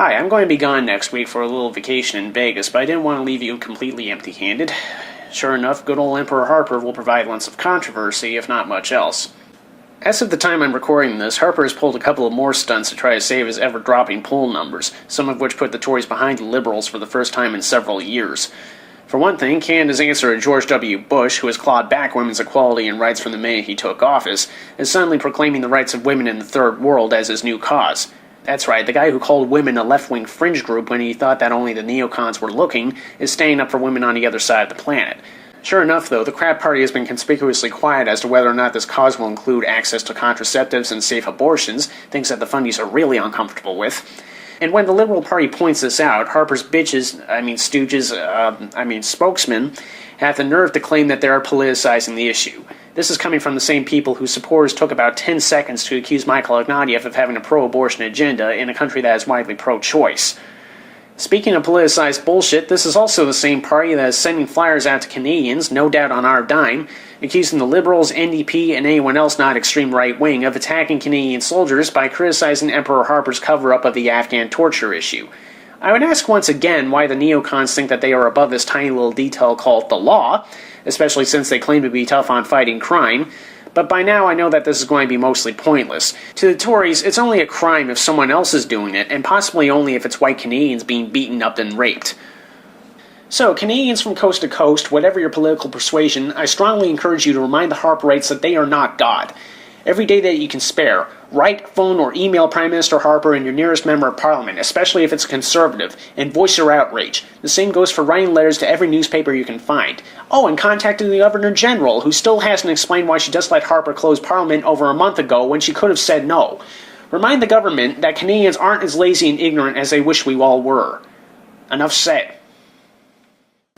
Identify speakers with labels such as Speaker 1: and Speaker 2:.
Speaker 1: Hi, I'm going to be gone next week for a little vacation in Vegas, but I didn't want to leave you completely empty-handed. Sure enough, good old Emperor Harper will provide lots of controversy, if not much else. As of the time I'm recording this, Harper has pulled a couple of more stunts to try to save his ever-dropping poll numbers, some of which put the Tories behind the Liberals for the first time in several years. For one thing, Canada's answer to George W. Bush, who has clawed back women's equality and rights from the minute he took office, is suddenly proclaiming the rights of women in the Third World as his new cause. That's right, the guy who called women a left-wing fringe group when he thought that only the neocons were looking is standing up for women on the other side of the planet. Sure enough, though, the crap party has been conspicuously quiet as to whether or not this cause will include access to contraceptives and safe abortions, things that the fundies are really uncomfortable with. And when the Liberal Party points this out, Harper's spokesmen, have the nerve to claim that they are politicizing the issue. This is coming from the same people whose supporters took about 10 seconds to accuse Michael Ignatieff of having a pro-abortion agenda in a country that is widely pro-choice. Speaking of politicized bullshit, this is also the same party that is sending flyers out to Canadians, no doubt on our dime, accusing the Liberals, NDP, and anyone else not extreme right-wing of attacking Canadian soldiers by criticizing Emperor Harper's cover-up of the Afghan torture issue. I would ask once again why the neocons think that they are above this tiny little detail called the law, especially since they claim to be tough on fighting crime, but by now I know that this is going to be mostly pointless. To the Tories, it's only a crime if someone else is doing it, and possibly only if it's white Canadians being beaten up and raped. So, Canadians from coast to coast, whatever your political persuasion, I strongly encourage you to remind the Harperites that they are not God. Every day that you can spare, write, phone, or email Prime Minister Harper and your nearest member of Parliament, especially if it's a Conservative, and voice your outrage. The same goes for writing letters to every newspaper you can find. Oh, and contacting the Governor-General, who still hasn't explained why she just let Harper close Parliament over a month ago when she could have said no. Remind the government that Canadians aren't as lazy and ignorant as they wish we all were. Enough said.